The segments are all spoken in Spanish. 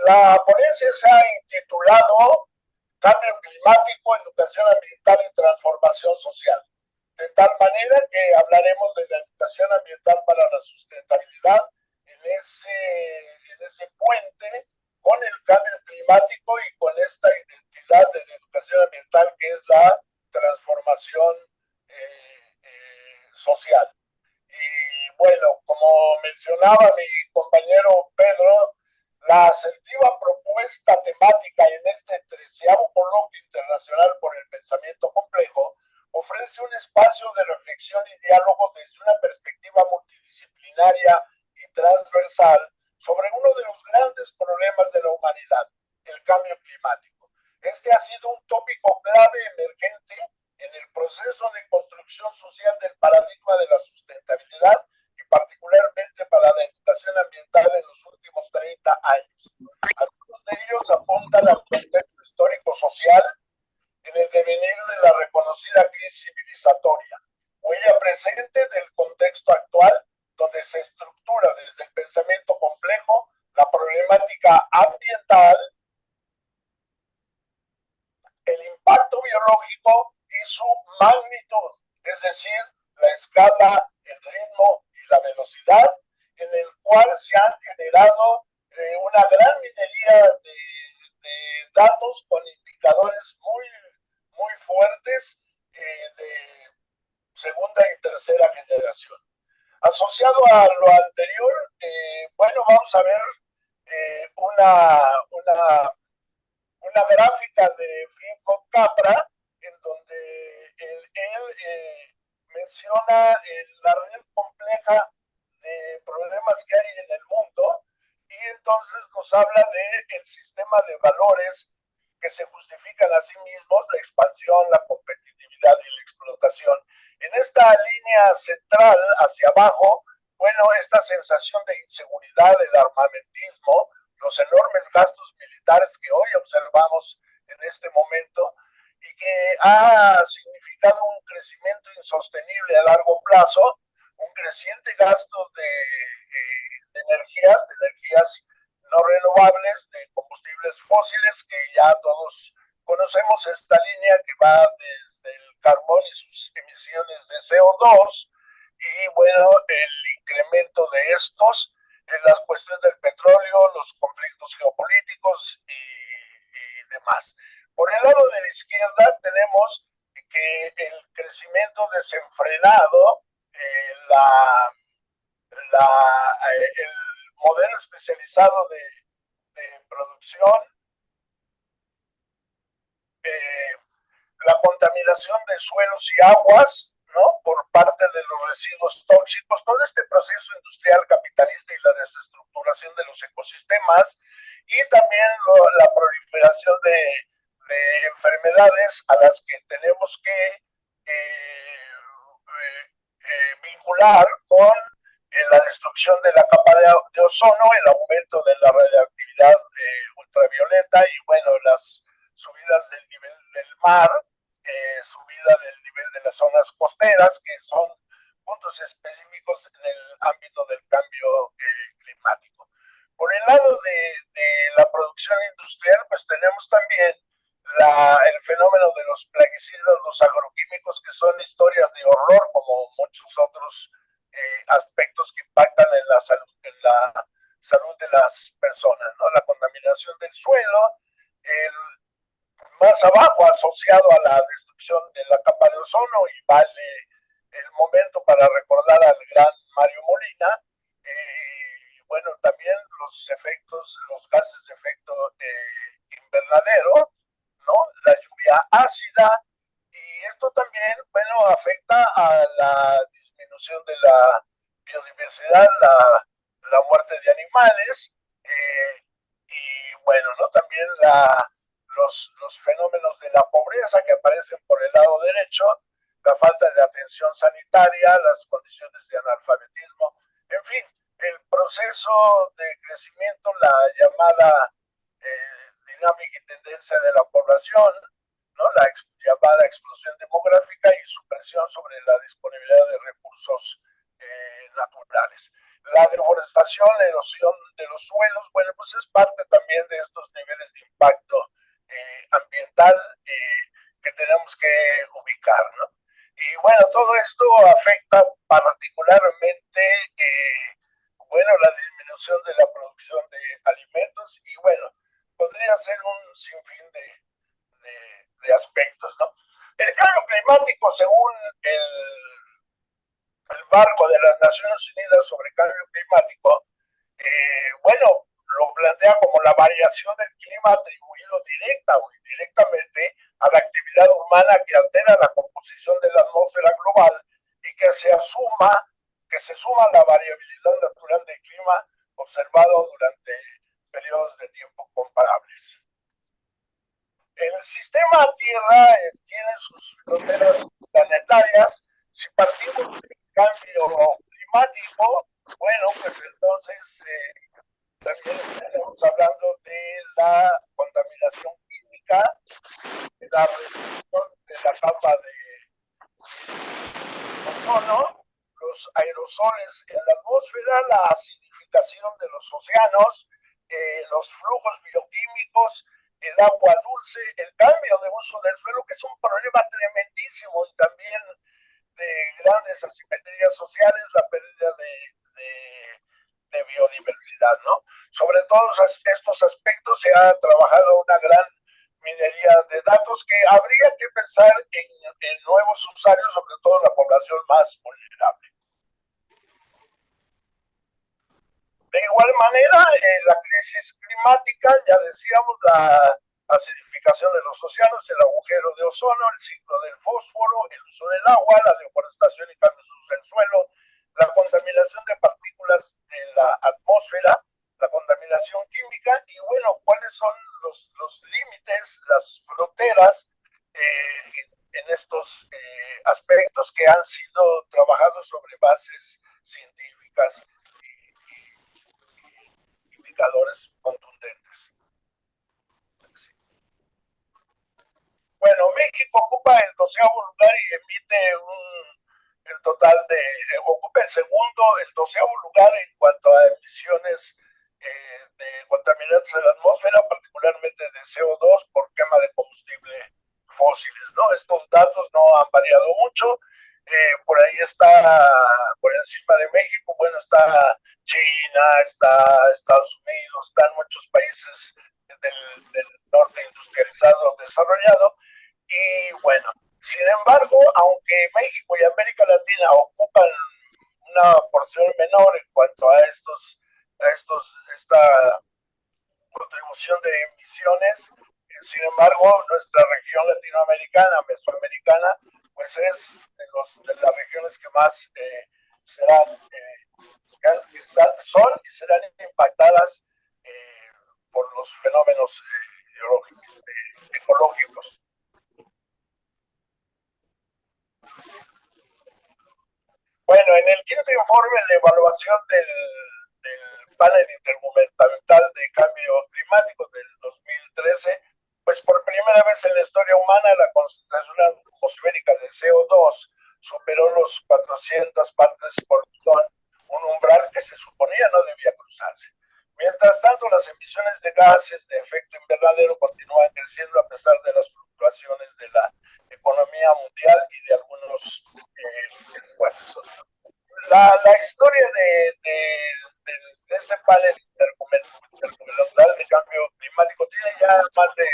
La ponencia se ha intitulado Cambio climático, educación ambiental y transformación social. De tal manera que hablaremos de la educación ambiental para la sustentabilidad en ese puente con el cambio climático y con esta identidad de la educación ambiental que es la transformación social. Y bueno, como mencionaba mi compañero Pedro, la asertiva propuesta temática en este 13º Coloquio Internacional por el Pensamiento Complejo ofrece un espacio de reflexión y diálogo desde una perspectiva multidisciplinaria y transversal sobre uno de los grandes problemas de la humanidad, el cambio climático. Este ha sido un tópico clave emergente en el proceso de construcción social del paradigma de la sustentabilidad y particularmente para la educación ambiental en los últimos 30 años. Algunos de ellos apuntan al contexto histórico-social en el devenir de la reconocida crisis civilizatoria, huella presente del contexto actual donde se estructura desde el pensamiento complejo la problemática ambiental, el impacto biológico y su magnitud, es decir, la escala, el ritmo y la velocidad en el cual se han generado una gran minería de datos con indicadores muy fuertes de segunda y tercera generación. Asociado a lo anterior, bueno, vamos a ver una gráfica de Franco Capra, en donde él menciona la red compleja de problemas que hay en el mundo y entonces nos habla del sistema de valores que se justifican a sí mismos, la expansión, la competitividad y la explotación. En esta línea central hacia abajo, bueno, esta sensación de inseguridad, el armamentismo, los enormes gastos militares que hoy observamos en este momento y que ha significado un crecimiento insostenible a largo plazo, un creciente gasto de energías no renovables, de combustibles fósiles, que ya todos conocemos esta línea que va desde el carbón y sus emisiones de CO2, y bueno, el incremento de estos en las cuestiones del petróleo, los conflictos geopolíticos y demás. Por el lado de la izquierda tenemos que el crecimiento desenfrenado, el modelo especializado de producción, eh, la contaminación de suelos y aguas, ¿no? Por parte de los residuos tóxicos, todo este proceso industrial capitalista y la desestructuración de los ecosistemas y también la proliferación de enfermedades a las que tenemos que vincular con la destrucción de la capa de ozono, el aumento de la radioactividad ultravioleta y bueno, las subidas del nivel del mar, subida del nivel de las zonas costeras, que son puntos específicos en el ámbito del cambio climático. Por el lado de la producción industrial, pues tenemos también el fenómeno de los plaguicidas, los agroquímicos, que son historias de horror, como muchos otros aspectos que impactan en la salud de las personas, ¿no? La contaminación del suelo, el más abajo asociado a la destrucción de la capa de ozono, y vale el momento para recordar al gran Mario Molina, bueno, también los efectos, los gases de efecto invernadero, ¿no? La lluvia ácida, y esto también, bueno, afecta a la disminución de la biodiversidad, la muerte de animales, y bueno, ¿no? También los fenómenos de la pobreza que aparecen por el lado derecho, la falta de atención sanitaria, las condiciones de analfabetismo, en fin, el proceso de crecimiento, la llamada dinámica y tendencia de la población, ¿no? La llamada explosión demográfica y su presión sobre la disponibilidad de recursos naturales. La deforestación, la erosión de los suelos, bueno, pues es parte también de estos niveles de impacto ambiental que tenemos que ubicar, ¿no? Y bueno, todo esto afecta particularmente, bueno, la disminución de la producción de alimentos y bueno, podría ser un sinfín de aspectos, ¿no? El cambio climático, según el marco de las Naciones Unidas sobre cambio climático, bueno, lo plantea como la variación del clima atribuido directa o indirectamente a la actividad humana que altera la composición de la atmósfera global y que se suma a la variabilidad natural del clima observado durante periodos de tiempo comparables. El sistema Tierra tiene sus fronteras planetarias. Si partimos del cambio climático, bueno, pues entonces también estaremos hablando de la contaminación química, de la reducción de la capa de ozono, los aerosoles en la atmósfera, la acidificación de los océanos, los flujos bioquímicos, el agua dulce, el cambio de uso del suelo, que es un problema tremendísimo y también de grandes asimetrías sociales, la pérdida de biodiversidad, ¿no? Sobre todos estos aspectos se ha trabajado una gran minería de datos que habría que pensar en nuevos usuarios, sobre todo la población más vulnerable. De igual manera, la crisis climática, ya decíamos, la acidificación de los océanos, el agujero de ozono, el ciclo del fósforo, el uso del agua, la deforestación y cambios de uso del suelo, la contaminación de partículas de la atmósfera, la contaminación química y bueno, cuáles son los límites, las fronteras en estos aspectos que han sido trabajados sobre bases científicas indicadores contundentes. Bueno, México ocupa el 12º lugar y emite el total ocupa el segundo, el 12º lugar en cuanto a emisiones de contaminantes en la atmósfera, particularmente de CO2 por quema de combustible fósiles, ¿no? Estos datos no han variado mucho. Por ahí está, por encima de México, bueno, está China, está Estados Unidos, están muchos países del norte industrializado, desarrollado, y bueno, sin embargo, aunque México y América Latina ocupan una porción menor en cuanto a esta contribución de emisiones, sin embargo, nuestra región latinoamericana, mesoamericana, pues es de las regiones que más serán, que son y serán impactadas por los fenómenos ecológicos. Bueno, en el quinto informe de evaluación del panel intergubernamental de cambio climático del 2013, pues por primera vez en la historia humana la concentración atmosférica de CO2 superó los 400 partes por millón, un umbral que se suponía no debía cruzarse. Mientras tanto, las emisiones de gases de efecto invernadero continúan creciendo a pesar de las fluctuaciones de la economía mundial y de algunos esfuerzos. La historia de este panel intergubernamental de cambio climático tiene ya más de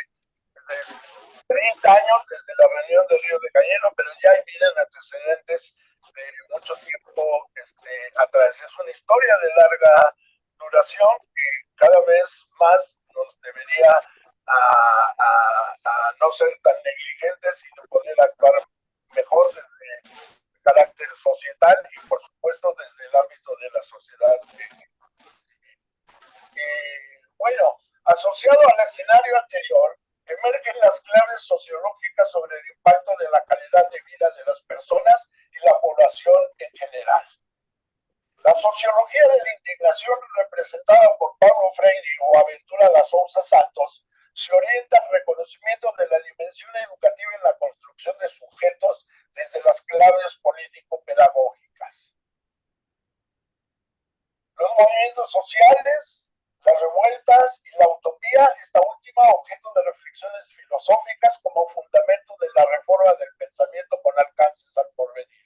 30 años desde la reunión de Río de Janeiro, pero ya vienen antecedentes de mucho tiempo atrás. Es una historia de larga duración que cada vez más nos debería a no ser tan negligentes y de poder actuar mejor desde el carácter societal y por supuesto desde el ámbito de la sociedad. Bueno, asociado al escenario anterior, emergen las claves sociológicas sobre el impacto de la calidad de vida de las personas y la población en general. La sociología de la indignación, representada por Pablo Freire o Aventura da Sousa Santos, se orienta al reconocimiento de la dimensión educativa en la construcción de sujetos desde las claves político-pedagógicas. Los movimientos sociales, las revueltas y la utopía, esta última objeto de reflexiones filosóficas como fundamento de la reforma del pensamiento con alcances al porvenir.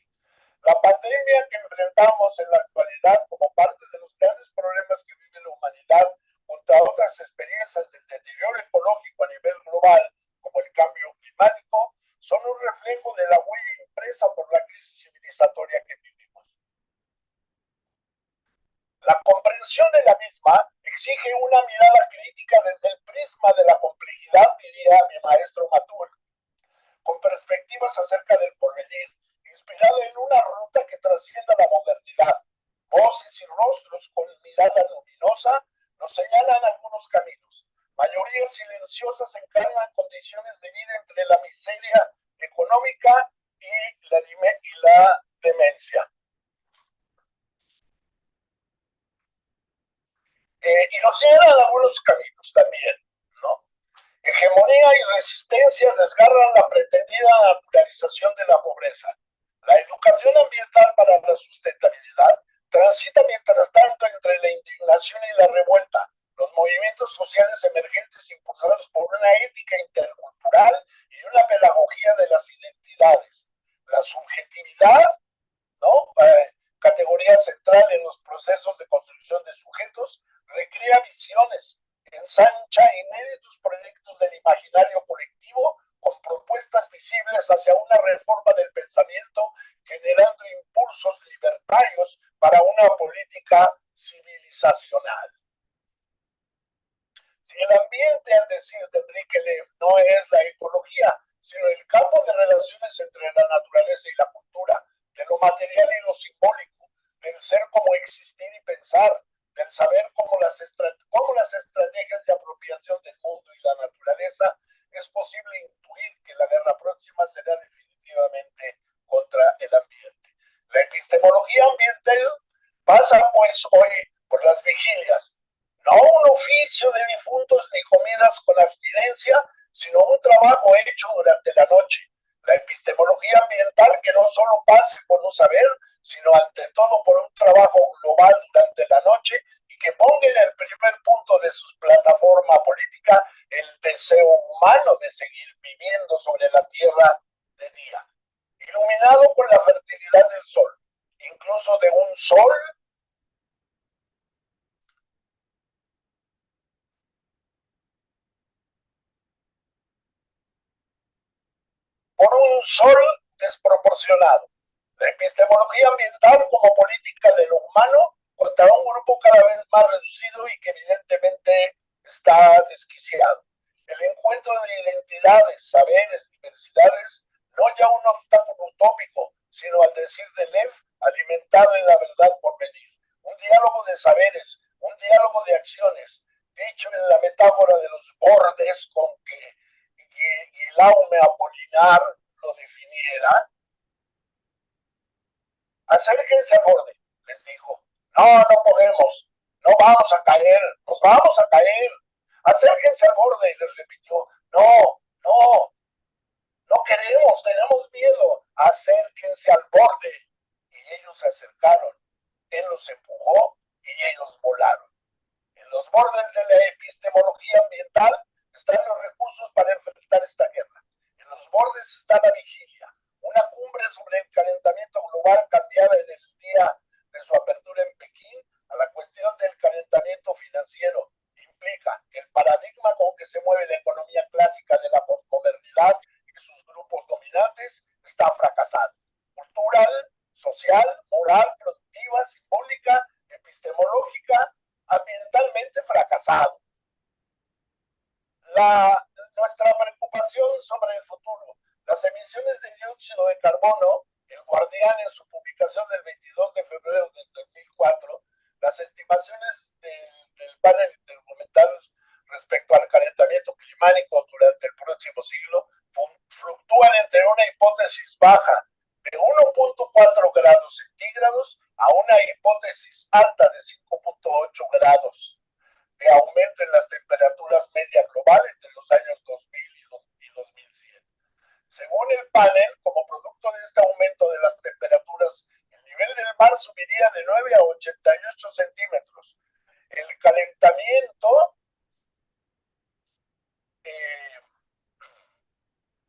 La pandemia que enfrentamos en la actualidad como parte de los grandes problemas que vive la humanidad, junto a otras experiencias del deterioro ecológico a nivel global, como el cambio climático, son un reflejo de la huella impresa por la crisis civilizatoria que vivimos. La comprensión de la misma exige una mirada crítica desde el prisma de la complejidad, diría mi maestro Matur, con perspectivas acerca del porvenir, inspirado en una ruta que trascienda la modernidad. Voces y rostros con mirada luminosa nos señalan algunos caminos. Mayorías silenciosas encarnan condiciones de vida entre la miseria económica y la demencia. Y nos señalan algunos caminos también, ¿no? Hegemonía y resistencia desgarran la pretendida naturalización de la pobreza. La educación ambiental para la sustentabilidad transita mientras tanto entre la indignación y la revuelta. Los movimientos sociales emergentes impulsados por una ética intercultural y una pedagogía de las identidades. La subjetividad, ¿no? Categoría central en los procesos de construcción de sujetos, recrea visiones, ensancha inéditos proyectos del imaginario colectivo con propuestas visibles hacia una reforma del pensamiento, generando impulsos libertarios para una política civilizacional. Si el ambiente, al decir de Enrique Leff, no es la ecología, sino el campo de relaciones entre la naturaleza y la cultura, de lo material y lo simbólico, del ser como existir y pensar, del saber cómo las estrategias de apropiación del mundo y la naturaleza, es posible intuir que la guerra próxima será definitivamente contra el ambiente. La epistemología ambiental pasa pues hoy por las vigilias, no un oficio de difuntos ni comidas con abstinencia, sino un trabajo hecho durante la noche. La epistemología ambiental que no solo pase por un saber, sino ante todo por un trabajo global durante la noche y que ponga en el primer punto de su plataforma política el deseo humano de seguir viviendo sobre la tierra de día, iluminado con la fertilidad del sol, incluso de un sol por un sol desproporcionado. La epistemología ambiental como política de lo humano contra un grupo cada vez más reducido y que evidentemente está desquiciado. El encuentro de identidades, saberes, diversidades, no ya un obstáculo utópico, sino al decir de Lev, alimentado en la verdad por venir. Un diálogo de saberes, un diálogo de acciones, dicho en la metáfora de los bordes con que Guillaume Apolinar lo definiera. Acérquense al borde, les dijo. No, no podemos, no vamos a caer, nos vamos a caer. Acérquense al borde, les repitió. No, no, no queremos, tenemos miedo. Acérquense al borde. Y ellos se acercaron. Él los empujó y ellos volaron. En los bordes de la epistemología ambiental están los recursos para enfrentar esta guerra. En los bordes está la vigilia, una cumbre sobre el calentamiento global cambiada en el día de su apertura en Pekín a la cuestión del calentamiento financiero. Implica que el paradigma con que se mueve la economía clásica de la posmodernidad y sus grupos dominantes está fracasado. Cultural, social, moral, productiva, simbólica, epistemológica, ambientalmente fracasado. Nuestra preocupación sobre el futuro, las emisiones de dióxido de carbono, el Guardián en su publicación del 22 de febrero del 2004, las estimaciones del panel intergubernamental respecto al calentamiento climático durante el próximo siglo fluctúan entre una hipótesis baja de 1.4 grados centígrados a una hipótesis alta de 5.8 grados de aumento en las temperaturas medias globales entre los años 2000 y 2100. Según el panel, como producto de este aumento de las temperaturas, el nivel del mar subiría de 9 a 88 centímetros. El calentamiento, eh,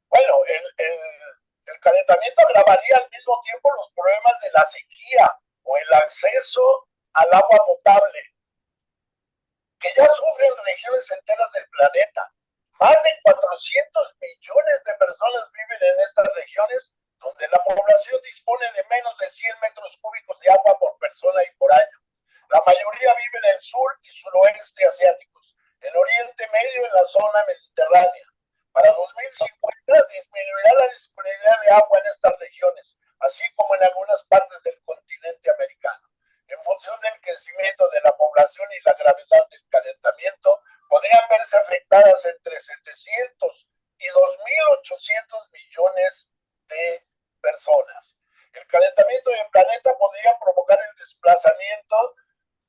bueno, el calentamiento agravaría al mismo tiempo los problemas de la sequía o el acceso al agua potable, que ya sufren regiones enteras del planeta. Más de 400 millones de personas viven en estas regiones, donde la población dispone de menos de 100 metros cúbicos de agua por persona y por año. La mayoría vive en el sur y suroeste asiáticos, en Oriente Medio y en la zona mediterránea. Para 2050 disminuirá la disponibilidad de agua en estas regiones, así como en algunas partes del continente americano. En función del crecimiento de la población y la gravedad del calentamiento, podrían verse afectadas entre 700 y 2.800 millones de personas. El calentamiento del planeta podría provocar el desplazamiento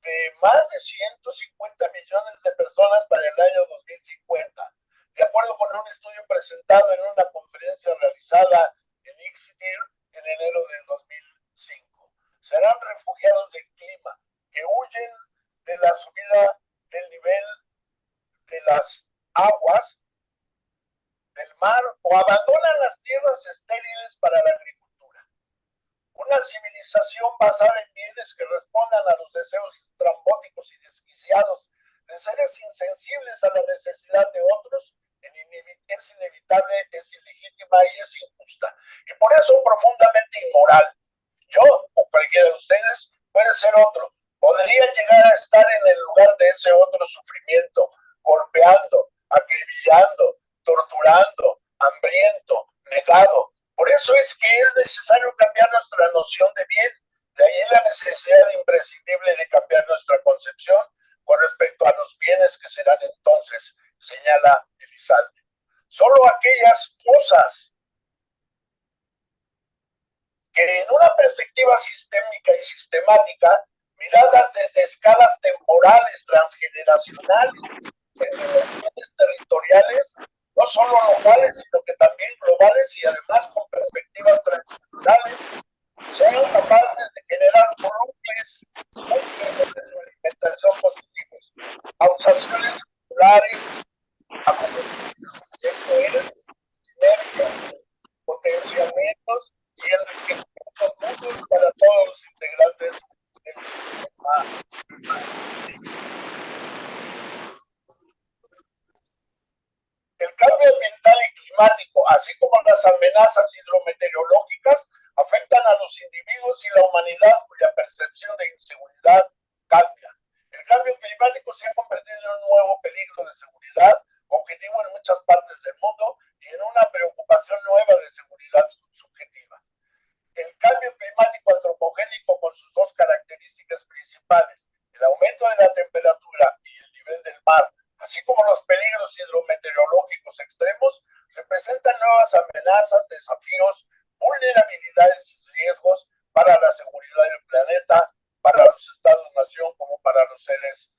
de más de 150 millones de personas para el año 2050, de acuerdo con un estudio presentado en una conferencia realizada en Ixtir en enero del 2005. Serán refugiados del clima que huyen de la subida del nivel de las aguas del mar o abandonan las tierras estériles para la agricultura. Una civilización basada en bienes que respondan a los deseos estrambóticos y desquiciados de seres insensibles a la necesidad de otros es inevitable, es ilegítima y es injusta. Y por eso profundamente inmoral. Yo o cualquiera de ustedes puede ser otro. Podría llegar a estar en el lugar de ese otro sufrimiento, golpeando, acribillando, torturando, hambriento, negado. Por eso es que es necesario cambiar nuestra noción de bien. De ahí la necesidad imprescindible de cambiar nuestra concepción con respecto a los bienes que serán entonces, señala Elizalde. Solo aquellas cosas que en una perspectiva sistémica y sistemática, miradas desde escalas temporales, transgeneracionales, en dimensiones territoriales, no solo locales, sino que también globales y además con perspectivas transculturales, sean capaces de generar volúmenes múltiples de alimentación positivos, pulsaciones celulares, esto es, sinergias, potenciamientos y enriquecimientos mutuos para todos los integrantes del sistema. El cambio ambiental y climático, así como las amenazas hidrometeorológicas, afectan a los individuos y la humanidad cuya percepción de inseguridad cambia. El cambio climático se ha convertido en un nuevo peligro de seguridad, objetivo en muchas partes del mundo y en una preocupación nueva de seguridad subjetiva. El cambio climático antropogénico, con sus dos características principales, el aumento de la temperatura y el nivel del mar, así como los peligros hidrometeorológicos extremos, representan nuevas amenazas, desafíos, vulnerabilidades y riesgos para la seguridad del planeta, para los estados-nación como para los seres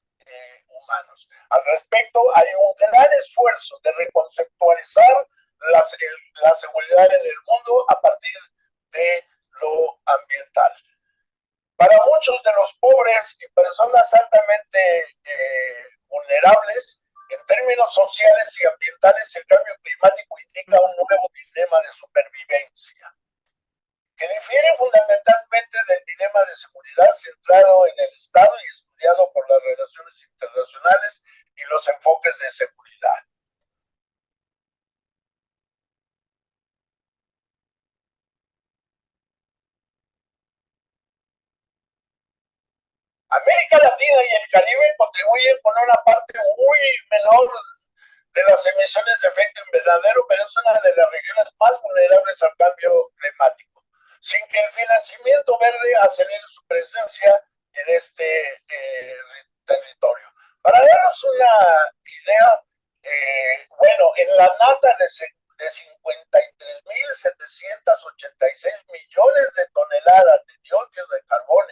humanos. Al respecto, hay un gran esfuerzo de reconceptualizar la seguridad en el mundo a partir de lo ambiental. Para muchos de los pobres y personas altamente vulnerables, en términos sociales y ambientales, el cambio climático indica un nuevo dilema de supervivencia, que difiere fundamentalmente del dilema de seguridad centrado en el Estado y estudiado por las relaciones internacionales y los enfoques de seguridad. América Latina y el Caribe contribuyen con una parte muy menor de las emisiones de efecto invernadero, pero es una de las regiones más vulnerables al cambio climático, sin que el financiamiento verde acelere su presencia en este territorio. Para darnos una idea, bueno, en la nata de 53.786 millones de toneladas de dióxido de carbono,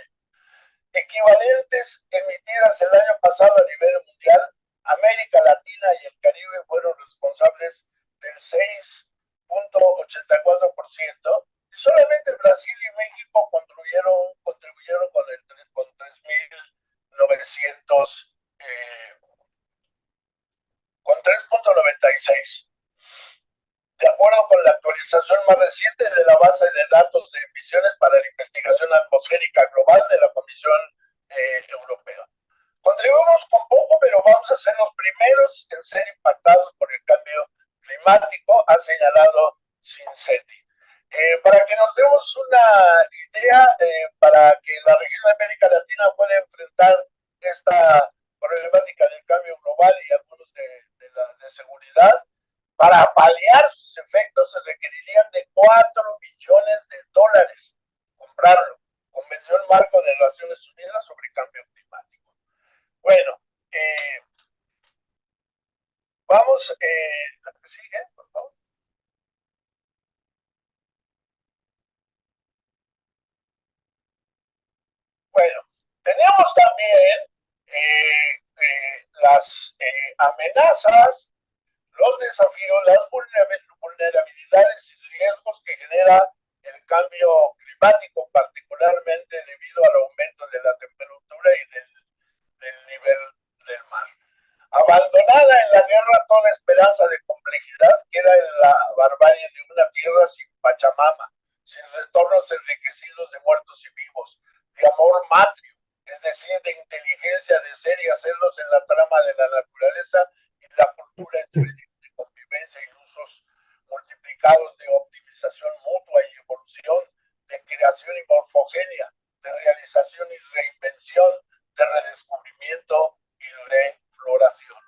equivalentes emitidas el año pasado a nivel mundial, América Latina y el Caribe fueron responsables del 6.84% Y solamente Brasil y México contribuyeron con 3.900, con 3.96. De acuerdo con la actualización más reciente de la base de datos de emisiones para la investigación atmosférica global de la Comisión Europea. Contribuimos con poco, pero vamos a ser los primeros en ser impactados por el cambio climático, ha señalado Cincetti. Para que nos demos una idea, para que la región de América Latina pueda enfrentar esta problemática del cambio global y algunos de seguridad, para paliar sus efectos se requerirían de 4 billones de dólares comprarlo. Convención Marco de Naciones Unidas sobre Cambio Climático. Bueno, vamos, sigue, por favor. Bueno, tenemos también las amenazas, los desafíos, las vulnerabilidades y riesgos que genera el cambio climático, particularmente debido al aumento de la temperatura y del nivel del mar. Abandonada en la guerra toda esperanza de complejidad, queda en la barbarie de una tierra sin Pachamama, sin retornos enriquecidos de muertos y vivos, de amor matrio, es decir, de inteligencia de ser y hacerlos en la trama de la naturaleza y la cultura entre de convivencia y usos multiplicados de optimización mutua y evolución, de creación y morfogenia, de realización y reinvención, de redescubrimiento y refloración.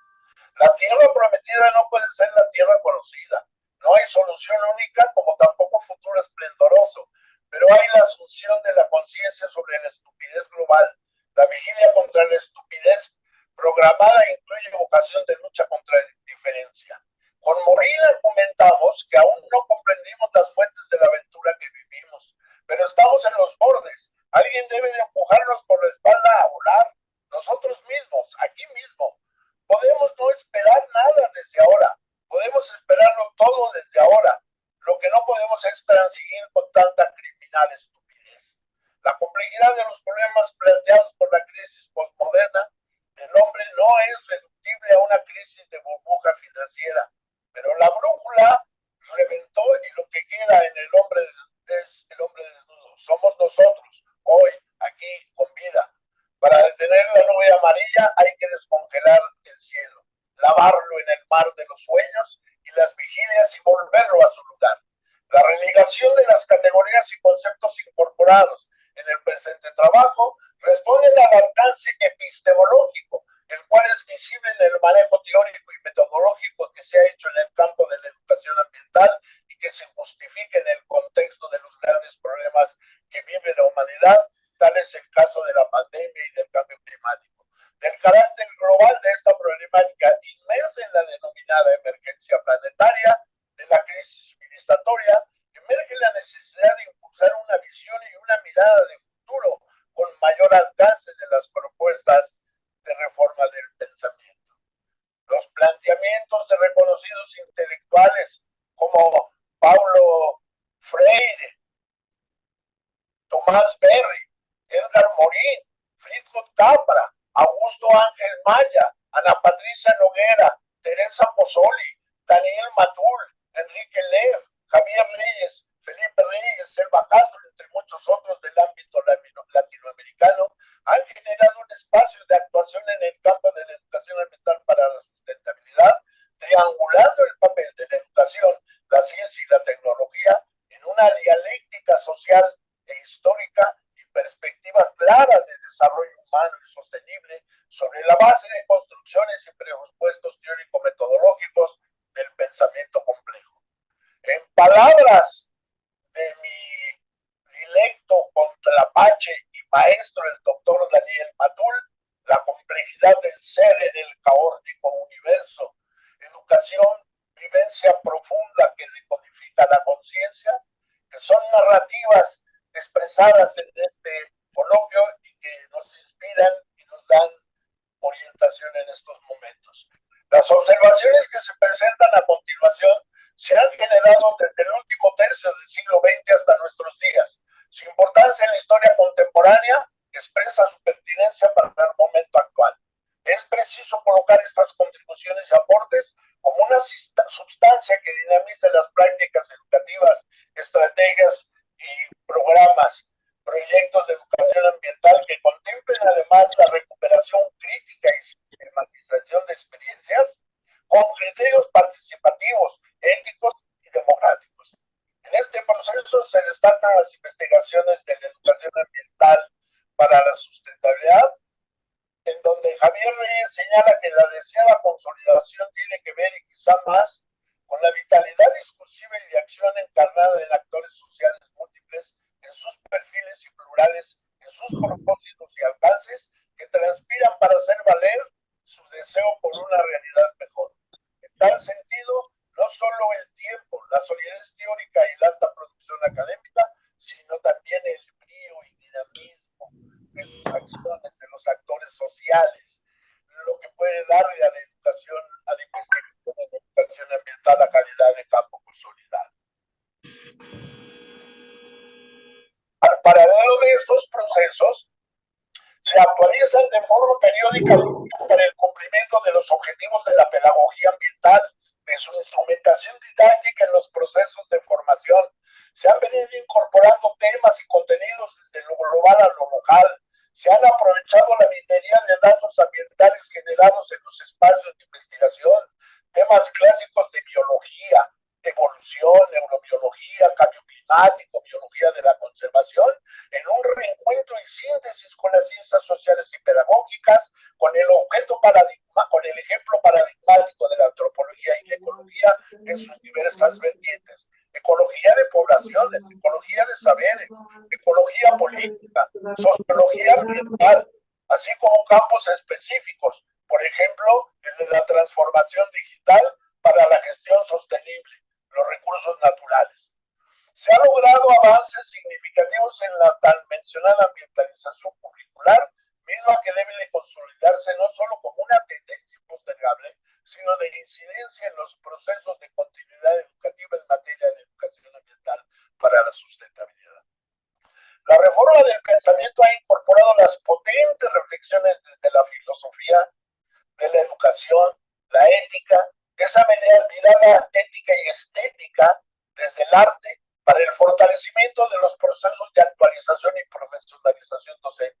La tierra prometida no puede ser la tierra conocida. No hay solución única como tampoco futuro esplendoroso, pero hay la asunción de la conciencia sobre la estupidez global. La vigilia contra la estupidez programada incluye vocación de lucha contra la indiferencia. Con Morín argumentamos que aún no comprendimos las fuentes de la aventura que vivimos, pero estamos en los bordes. Alguien debe de empujarnos por la espalda a volar. Nosotros mismos, aquí mismo. Podemos no esperar nada desde ahora. Podemos esperarlo todo desde ahora. Lo que no podemos es transigir con tanta criminal estupidez. La complejidad de los problemas planteados por la crisis postmoderna del hombre no es reductible a una crisis de burbuja financiera, pero la brújula reventó y lo que queda en el hombre es el hombre desnudo. Somos nosotros, hoy, aquí, con vida. Para detener la nube amarilla hay que descongelar el cielo, lavarlo en el mar de los sueños y las vigilias y volverlo a su lugar. La relegación de las categorías y conceptos incorporados en el presente trabajo responde al alcance epistemológico, el cual es visible en el manejo teórico y metodológico que se ha hecho en el campo de la educación ambiental y que se justifica en el contexto de los grandes problemas que vive la humanidad, tal es el caso de la pandemia y del cambio climático. Del carácter global de esta problemática inmersa en la denominada emergencia planetaria de la crisis civilizatoria, emerge la necesidad de impulsar una visión y una mirada de futuro con mayor alcance de las propuestas de reforma del pensamiento. Los planteamientos de reconocidos intelectuales como Paulo Freire, Tomás Berry, Edgar Morin, Friedrich Capra, Augusto Ángel Maya, Ana Patricia Noguera, Teresa Pozzoli, Daniel Matul, Enrique Lev, Javier Reyes, Felipe Reyes, Selva Castro, entre muchos otros del ámbito latinoamericano, han generado un espacio de actuación en el campo de la educación ambiental para la sustentabilidad, triangulando el papel de la educación, la ciencia y la tecnología en una dialéctica social e histórica y perspectiva clara de desarrollo humano y sostenible sobre la base de construcciones y presupuestos teórico-metodológicos del pensamiento complejo. En palabras de mi dilecto contrapache y maestro, el doctor Daniel Matul, la complejidad del ser en el caótico universo, educación, vivencia profunda que decodifica la conciencia, que son narrativas expresadas en este coloquio y que nos inspiran y nos dan orientación en estos momentos. Las observaciones que se presentan a continuación se han generado desde el último tercio del siglo XX hasta nuestros días. Su importancia en la historia contemporánea expresa su pertinencia para el momento actual. Es preciso colocar estas contribuciones y aportes como una sustancia que dinamice las prácticas educativas, estrategias y programas, proyectos de educación ambiental que contemplen además la recuperación crítica y sistematización de experiencias con criterios participativos, éticos y democráticos. En este proceso se destacan las investigaciones de la educación ambiental para la sustentabilidad, en donde Javier Reyes señala que la deseada consolidación tiene que ver, y quizá más, con la vitalidad discursiva y de acción encarnada en actores sociales múltiples, en sus perfiles y plurales, en sus propósitos y alcances, que transpiran para hacer valer su deseo por una realidad mejor. En tal sentido, no solo el tiempo, la solidez teórica y la alta producción académica, sino también el brío y dinamismo de sus acciones, de los actores sociales, lo que puede darle a la educación, a la investigación en educación ambiental, la calidad de campo consolidado. Al paralelo de estos procesos, se actualizan de forma periódica para el cumplimiento de los objetivos de la pedagogía ambiental, de su instrumentación didáctica en los procesos de formación. Se han venido incorporando temas y contenidos desde lo global a lo local. Se han aprovechado la minería de datos ambientales generados en los espacios de investigación, temas clásicos de biología, evolución, neurobiología, cambio climático, biología de la conservación, en un reencuentro y síntesis con las ciencias sociales y pedagógicas, con el ejemplo paradigmático de la antropología y la ecología en sus diversas vertientes. Ecología de poblaciones, ecología de saberes, ecología política, sociología ambiental, así como campos específicos, por ejemplo, el de la transformación digital para la gestión sostenible, los recursos naturales. Se han logrado avances significativos en la tan mencionada ambientalización curricular, misma que debe de consolidarse no solo como una tendencia impostergable, sino de incidencia en los procesos de continuidad educativa en materia de educación ambiental para la sustentabilidad. La reforma del pensamiento ha incorporado las potentes reflexiones desde la filosofía, de la educación, la ética, esa mirada ética y estética desde el arte para el fortalecimiento de los procesos de actualización y profesionalización docente,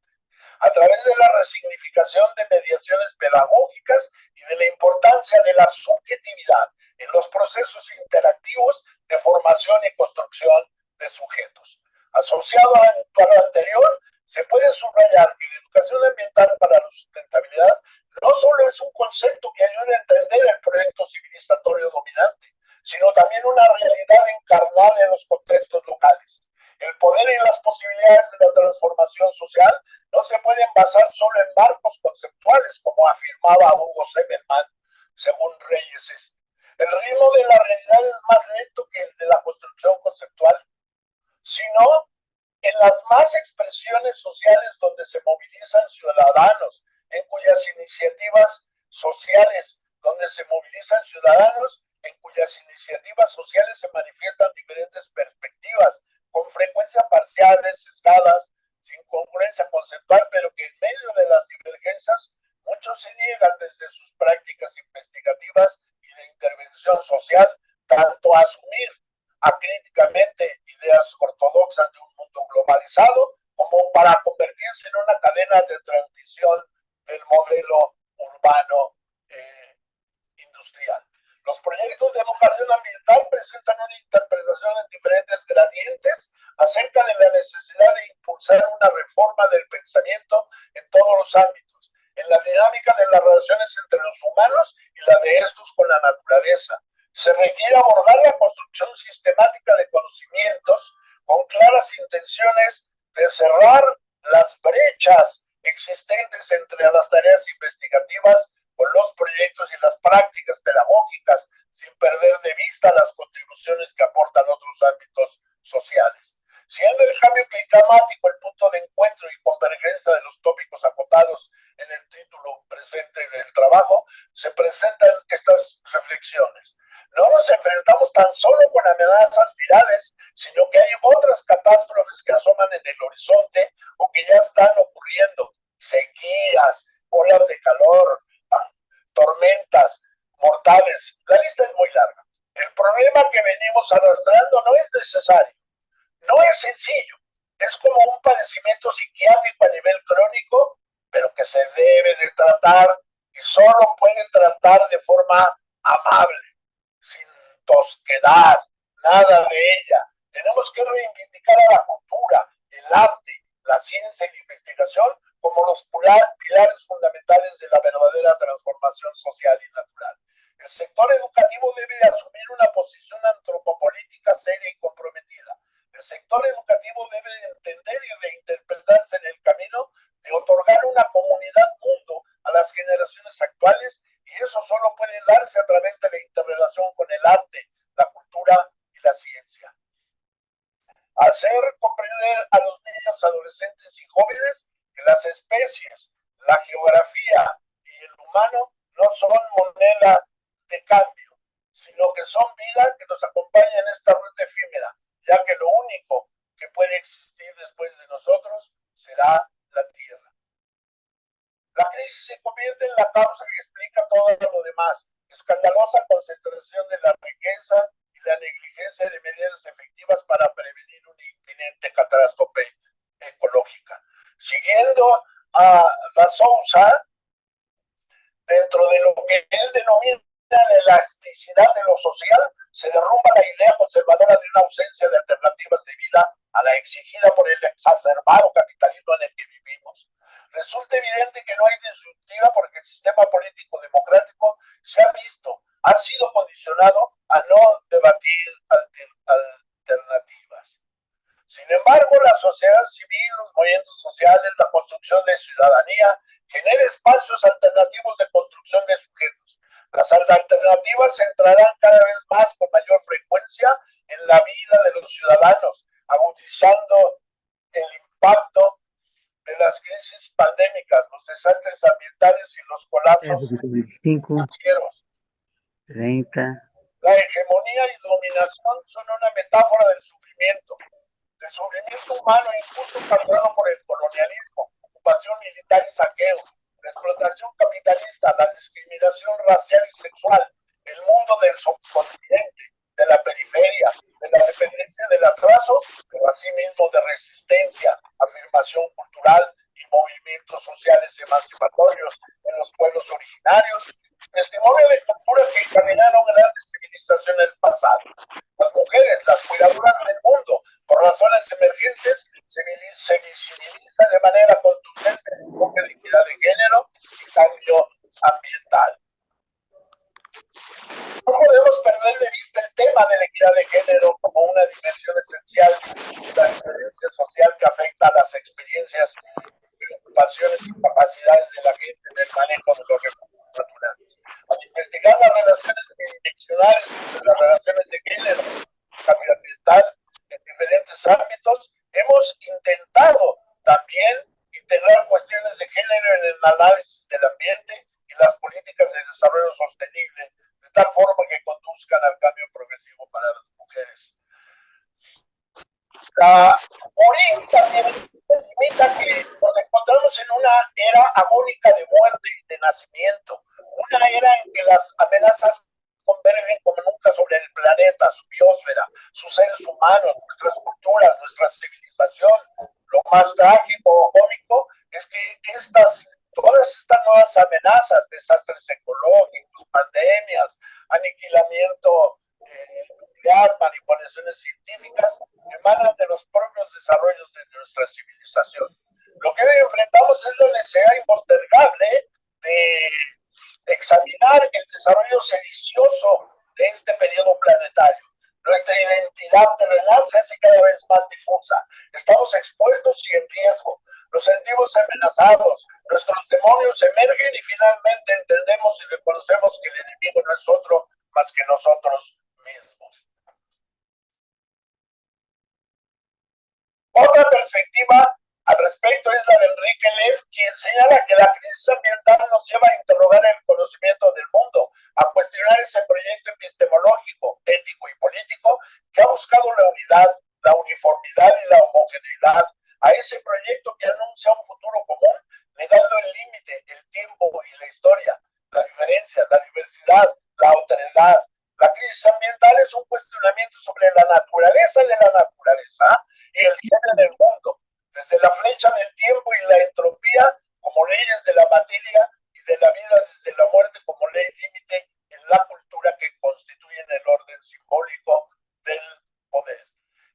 a través de la resignificación de mediaciones pedagógicas y de la importancia de la subjetividad en los procesos interactivos de formación y construcción de sujetos. Asociado a lo anterior, se puede subrayar que la educación ambiental para la sustentabilidad no solo es un concepto que ayuda a entender el proyecto civilizatorio dominante, sino también una realidad encarnada en los contextos locales. El poder y las posibilidades de la transformación social no se pueden basar solo en marcos conceptuales, como afirmaba Hugo Semelman, según Reyes. El ritmo de la realidad es más lento que el de la construcción conceptual, sino en las más expresiones sociales donde se movilizan ciudadanos, en cuyas iniciativas sociales, se manifiestan diferentes perspectivas, con frecuencia parciales, sesgadas, sin congruencia conceptual, pero que en medio de las divergencias muchos se niegan desde sus prácticas investigativas y de intervención social, tanto a asumir acríticamente ideas ortodoxas de un mundo globalizado, como para convertirse en una cadena de transmisión del modelo urbano industrial. Los proyectos de educación ambiental presentan una interpretación en diferentes gradientes acerca de la necesidad de impulsar una reforma del pensamiento en todos los ámbitos, en la dinámica de las relaciones entre los humanos y la de estos con la naturaleza. Se requiere abordar la construcción sistemática de conocimientos con claras intenciones de cerrar las brechas existentes entre las tareas investigativas con los proyectos y las prácticas pedagógicas, sin perder de vista las contribuciones que aportan otros ámbitos sociales. Siendo el cambio climático el punto de encuentro y convergencia de los tópicos acotados en el título presente del trabajo, se presentan estas reflexiones. No nos enfrentamos tan solo con amenazas virales, sino que hay otras catástrofes que asoman en el horizonte o que ya están ocurriendo. Sequías, olas de calor, tormentas mortales. La lista es muy larga. El problema que venimos arrastrando no es necesario, no es sencillo. Es como un padecimiento psiquiátrico a nivel crónico, pero que se debe de tratar y solo puede tratar de forma amable, sin tosquedad, nada de ella. Tenemos que reivindicar a la cultura, el arte, la ciencia y la investigación como los pilares fundamentales de la verdadera transformación social y natural. El sector educativo debe asumir una posición antropopolítica seria y comprometida. El sector educativo debe entender y reinterpretarse en el camino de otorgar una comunidad mundo a las generaciones actuales, y eso solo puede darse a través de la interrelación con el arte, la cultura y la ciencia. Hacer comprender a los niños, adolescentes y jóvenes que las especies, la geografía y el humano no son moneda de cambio, sino que son vida que nos acompaña en esta ruta efímera, ya que lo único que puede existir después de nosotros será la tierra. La crisis se convierte en la causa que explica todo lo demás. Escandalosa concentración de la riqueza y la negligencia de medidas efectivas para prevenir una inminente catástrofe ecológica. Siguiendo a Da Souza, dentro de lo que él denomina la elasticidad de lo social, se derrumba la idea conservadora de una ausencia de alternativas de vida a la exigida por el exacerbado capitalismo en el que vivimos. Resulta evidente que no hay disyuntiva porque el sistema político democrático se ha visto, ha sido condicionado a no debatir alternativas. Sin embargo, la sociedad civil, los movimientos sociales, la construcción de ciudadanía, genera espacios alternativos de construcción de sujetos. Las alternativas se entrarán cada vez más con mayor frecuencia en la vida de los ciudadanos, agudizando el impacto de las crisis pandémicas, los desastres ambientales y los colapsos 25, financieros. 30. La hegemonía y dominación son una metáfora del sufrimiento humano injusto causado por el colonialismo, ocupación militar y saqueo, la explotación capitalista, la discriminación racial y sexual, el mundo del subcontinente, de la periferia, de la dependencia del atraso, pero asimismo de resistencia, afirmación cultural y movimientos sociales emancipatorios en los pueblos originarios, testimonio de culturas que encaminaron grandes civilizaciones del pasado. Las mujeres, las cuidadoras del mundo, por razones emergentes, se visibiliza de manera contundente el enfoque de equidad de género y cambio ambiental. No podemos perder de vista el tema de la equidad de género como una dimensión esencial de la diferencia social que afecta a las experiencias, preocupaciones y capacidades de la gente en el manejo de los recursos naturales. Al investigar las relaciones bidireccionales entre las relaciones de género y cambio ambiental en diferentes ámbitos, hemos intentado también integrar cuestiones de género en el análisis del ambiente y las políticas de desarrollo sostenible, de tal forma que conduzcan al cambio progresivo para las mujeres. La Morín también limita que nos encontramos en una era agónica de muerte y de nacimiento, una era en que las amenazas convergen como nunca sobre el planeta, su biosfera, sus seres humanos, nuestras culturas, nuestra civilización. Lo más trágico o cómico es que todas estas nuevas amenazas, desastres ecológicos, pandemias, aniquilamiento nuclear, manipulaciones científicas, emanan de los propios desarrollos de nuestra civilización. Lo que hoy enfrentamos es la necesidad impostergable de examinar el desarrollo sedicioso de este periodo planetario. Nuestra identidad terrenal se hace cada vez más difusa. Estamos expuestos y en riesgo. Nos sentimos amenazados. Nuestros demonios emergen y finalmente entendemos y reconocemos que el enemigo no es otro más que nosotros mismos. Otra perspectiva Al respecto es la de Enrique Leff, quien señala que la crisis ambiental nos lleva a interrogar el conocimiento del mundo, a cuestionar ese proyecto epistemológico, ético y político que ha buscado la unidad, la uniformidad y la homogeneidad, a ese proyecto que anuncia un futuro común, negando el límite, el tiempo y la historia, la diferencia, la diversidad, la alteridad. La crisis ambiental es un cuestionamiento sobre la naturaleza de la naturaleza y el ser del mundo, desde la flecha del tiempo y la entropía como leyes de la materia y de la vida desde la muerte como ley límite en la cultura que constituyen el orden simbólico del poder.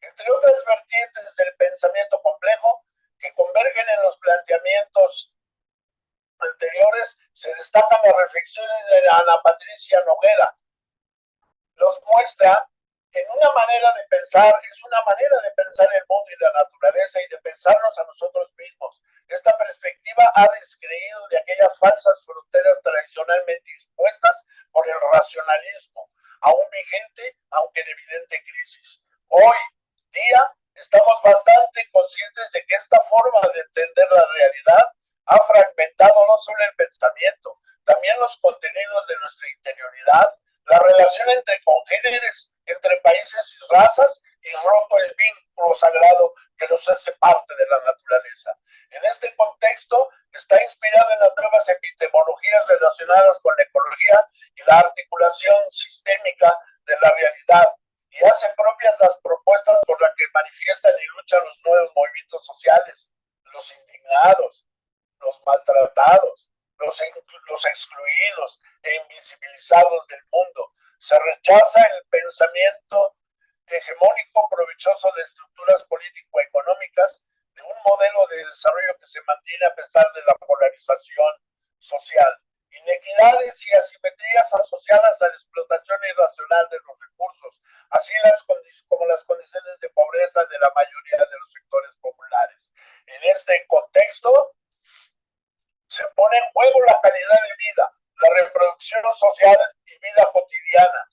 Entre otras vertientes del pensamiento complejo que convergen en los planteamientos anteriores, se destacan las reflexiones de Ana Patricia Noguera. Nos muestra en una manera de pensar, es una manera de pensar el mundo y la naturaleza y de pensarnos a nosotros mismos. Esta perspectiva ha descreído de aquellas falsas fronteras tradicionalmente impuestas por el racionalismo, aún vigente, aunque en evidente crisis. Hoy día estamos bastante conscientes de que esta forma de entender la realidad ha fragmentado no solo el pensamiento, también los contenidos de nuestra interioridad, la relación entre congéneres, entre países y razas, y roto el vínculo sagrado que nos hace parte de la naturaleza. En este contexto está inspirada en las nuevas epistemologías relacionadas con la ecología y la articulación sistémica de la realidad, y hace propias las propuestas por las que manifiestan y luchan los nuevos movimientos sociales, los indignados, los maltratados, los excluidos e invisibilizados del mundo. Se rechaza el pensamiento hegemónico provechoso de estructuras político-económicas, de un modelo de desarrollo que se mantiene a pesar de la polarización social, inequidades y asimetrías asociadas a la explotación irracional de los recursos, así como las condiciones de pobreza de la mayoría de los sectores populares. En este contexto, se pone en juego la calidad de vida, la reproducción social y vida cotidiana,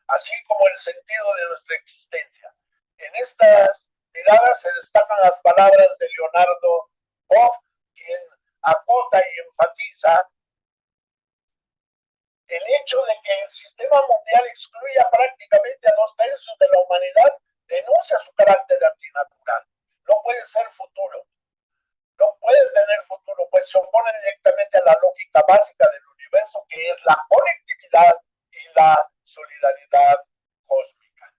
así como el sentido de nuestra existencia. En estas miradas se destacan las palabras de Leonardo Boff, quien acota y enfatiza el hecho de que el sistema mundial excluya prácticamente a 2/3 de la humanidad, denuncia su carácter antinatural. No puede ser futuro. No puede tener futuro, pues se opone directamente a la lógica básica del universo, que es la conectividad y la solidaridad cósmica.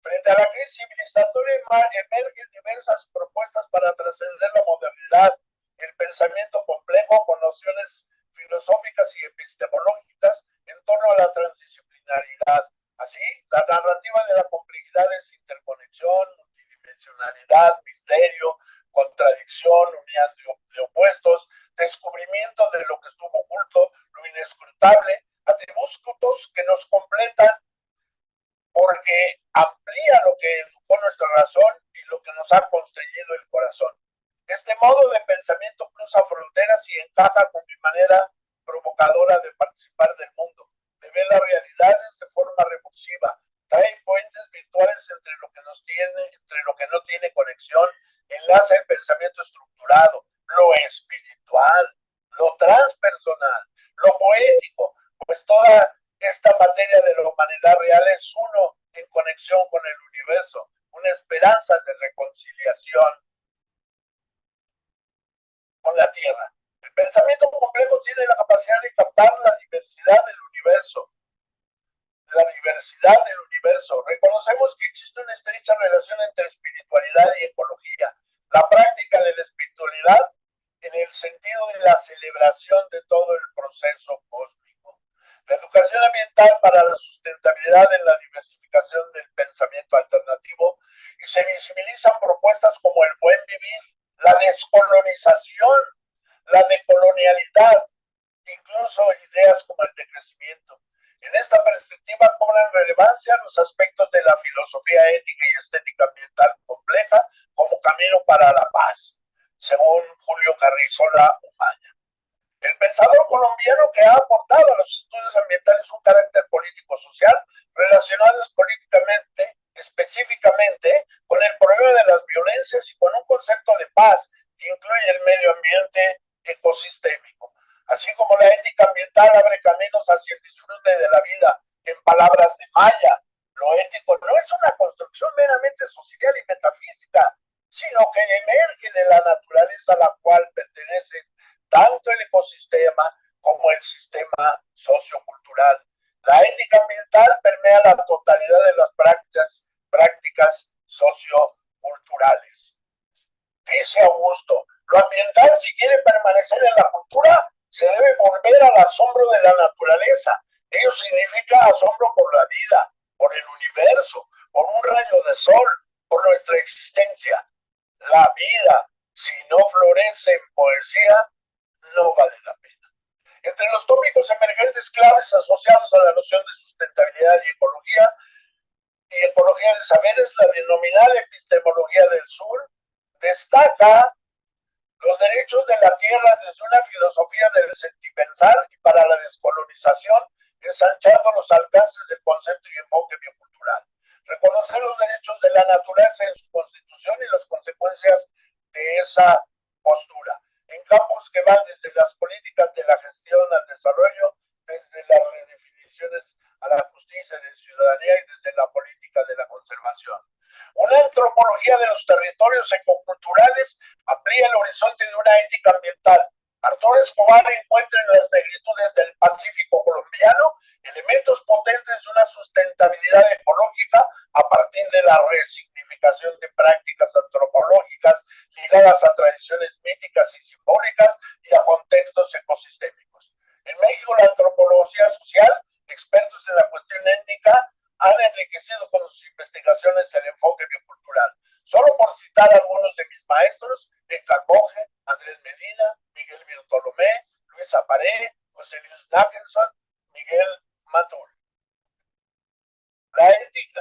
Frente a la crisis civilizatoria emergen diversas propuestas para trascender la modernidad, el pensamiento complejo con nociones filosóficas y epistemológicas en torno a la transdisciplinaridad. Así, la narrativa de la complejidad es interconexión, multidimensionalidad, misterio, contradicción, unión de opuestos, descubrimiento de lo que estuvo oculto, lo inescrutable, atributos que nos completan porque amplía lo que educó nuestra razón y lo que nos ha constreñido el corazón. Este modo de pensamiento cruza fronteras y encaja con mi manera provocadora de participar del mundo, de ver las realidades de forma repulsiva, trae puentes virtuales entre lo que nos tiene, entre lo que no tiene conexión, enlaza el pensamiento estructurado, lo espiritual, lo transpersonal, lo poético, pues toda esta materia de la humanidad real es uno en conexión con el universo, una esperanza de reconciliación con la Tierra. El pensamiento complejo tiene la capacidad de captar la diversidad del universo. Reconocemos que existe una estrecha relación entre espiritualidad y ecología. La práctica de la espiritualidad en el sentido de la celebración de todo el proceso cósmico. La educación ambiental para la sustentabilidad en la diversificación del pensamiento alternativo, y se visibilizan propuestas como el buen vivir, la descolonización, la decolonialidad, incluso ideas como el decrecimiento. En esta perspectiva cobran relevancia los aspectos de la filosofía ética y estética ambiental compleja como camino para la paz, según Julio Carrizola Umaña. El pensador colombiano que ha aportado a los estudios ambientales un carácter político-social relacionados políticamente específicamente con el problema de las violencias y con un concepto de paz que incluye el medio ambiente ecosistémico. Así como la ética ambiental abre caminos hacia el disfrute de la vida, en palabras de Maya, lo ético no es una construcción meramente social y metafísica, sino que emerge de la naturaleza a la cual pertenece tanto el ecosistema como el sistema sociocultural. La ética ambiental permea la totalidad de las prácticas socioculturales. Dice Augusto, lo ambiental, si quiere permanecer en la cultura, se debe volver al asombro de la naturaleza. Ello significa asombro por la vida, por el universo, por un rayo de sol, por nuestra existencia. La vida, si no florece en poesía, no vale la pena. Entre los tópicos emergentes claves asociados a la noción de sustentabilidad y ecología de saberes, la denominada epistemología del sur destaca los derechos de la tierra desde una filosofía del sentipensar y para la descolonización, ensanchando los alcances del concepto y enfoque biocultural. Reconocer los derechos de la naturaleza en su constitución y las consecuencias de esa postura. En campos que van desde las políticas de la gestión al desarrollo, desde las redefiniciones a la justicia de ciudadanía y desde la política de la conservación. Una antropología de los territorios ecoculturales amplía el horizonte de una ética ambiental. Arturo Escobar encuentra en las negritudes del Pacífico colombiano elementos potentes de una sustentabilidad ecológica a partir de la resignificación de prácticas antropológicas ligadas a tradiciones míticas y simbólicas y a contextos ecosistémicos. En México, la antropología social, expertos en la cuestión étnica, han enriquecido con sus investigaciones el enfoque biocultural. Solo por citar algunos de mis maestros, Edgar Boge, Andrés Medina, Miguel Bartolomé, Luis Aparé, José Luis Nackenson, Miguel Matul.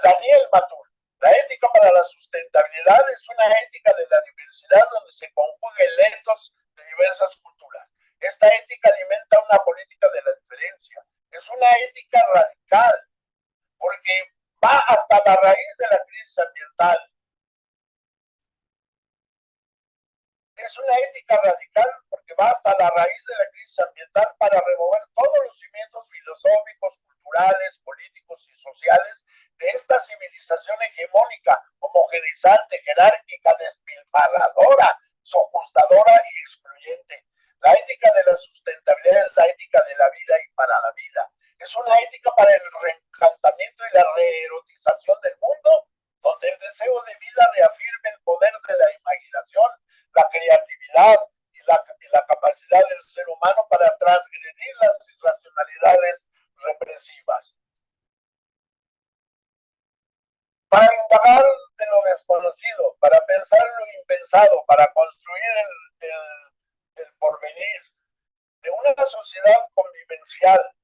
Daniel Matul. La ética para la sustentabilidad es una ética de la diversidad donde se conjugan elementos de diversas culturas. Esta ética alimenta una política de la diferencia. Es una ética radical porque va hasta la raíz de la crisis ambiental. Es una ética radical porque va hasta la raíz de la crisis ambiental para remover todos los cimientos filosóficos, culturales, políticos y sociales de esta civilización hegemónica, homogeneizante, jerárquica, despilfarradora, sojuzgadora y excluyente. La ética de la sustentabilidad es la ética de la vida y para la vida. Es una ética para el reencantamiento y la reerotización del mundo, donde el deseo de vida reafirme el poder de la imaginación, la creatividad y la capacidad del ser humano para transgredir las irracionalidades represivas. Para indagar de lo desconocido, para pensar en lo impensado, para construir el porvenir de una sociedad convivencial.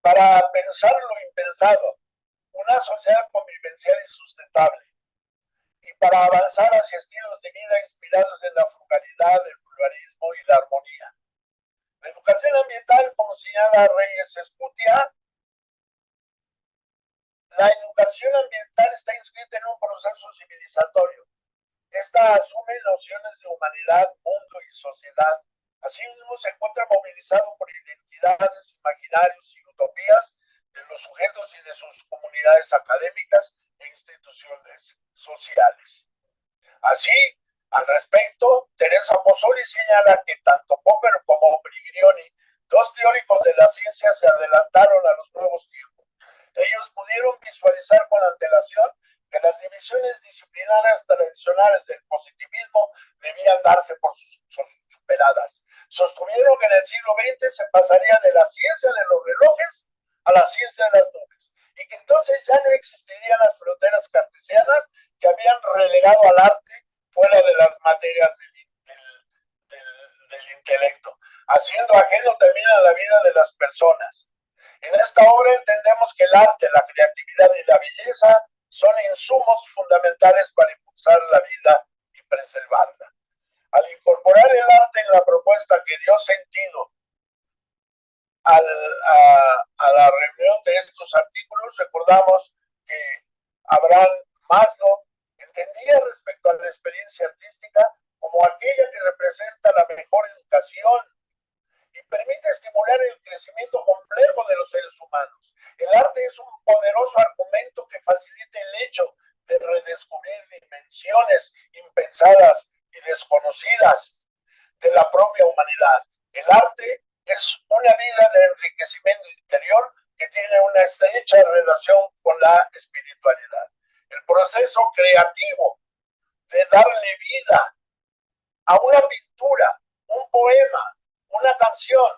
Para pensar lo impensado, una sociedad convivencial y sustentable, y para avanzar hacia estilos de vida inspirados en la frugalidad, el pluralismo y la armonía. La educación ambiental, como señala Reyes Escutia, la educación ambiental está inscrita en un proceso civilizatorio. Esta asume nociones de humanidad, mundo y sociedad. Asimismo, se encuentra movilizado por identidades, imaginarios y utopías de los sujetos y de sus comunidades académicas e instituciones sociales. Así, al respecto, Teresa Pozzoli señala que tanto Popper como Briglioni, dos teóricos de la ciencia, se adelantaron a los nuevos tiempos. Ellos pudieron visualizar con antelación que las divisiones disciplinarias tradicionales del positivismo debían darse por superadas. Sostuvieron que en el siglo XX se pasaría de la ciencia de los relojes a la ciencia de las nubes y que entonces ya no existirían las fronteras cartesianas que habían relegado al arte fuera de las materias del intelecto, haciendo ajeno también a la vida de las personas. En esta obra entendemos que el arte, la creatividad y la belleza son insumos fundamentales para impulsar la vida y preservarla. Al incorporar el arte en la propuesta que dio sentido a la reunión de estos artículos, recordamos que Abraham Maslow entendía respecto a la experiencia artística como aquella que representa la mejor educación y permite estimular el crecimiento complejo de los seres humanos. El arte es un poderoso argumento que facilita el hecho de redescubrir dimensiones impensadas y desconocidas de la propia humanidad. El arte es una vida de enriquecimiento interior que tiene una estrecha relación con la espiritualidad. El proceso creativo de darle vida a una pintura, un poema, una canción,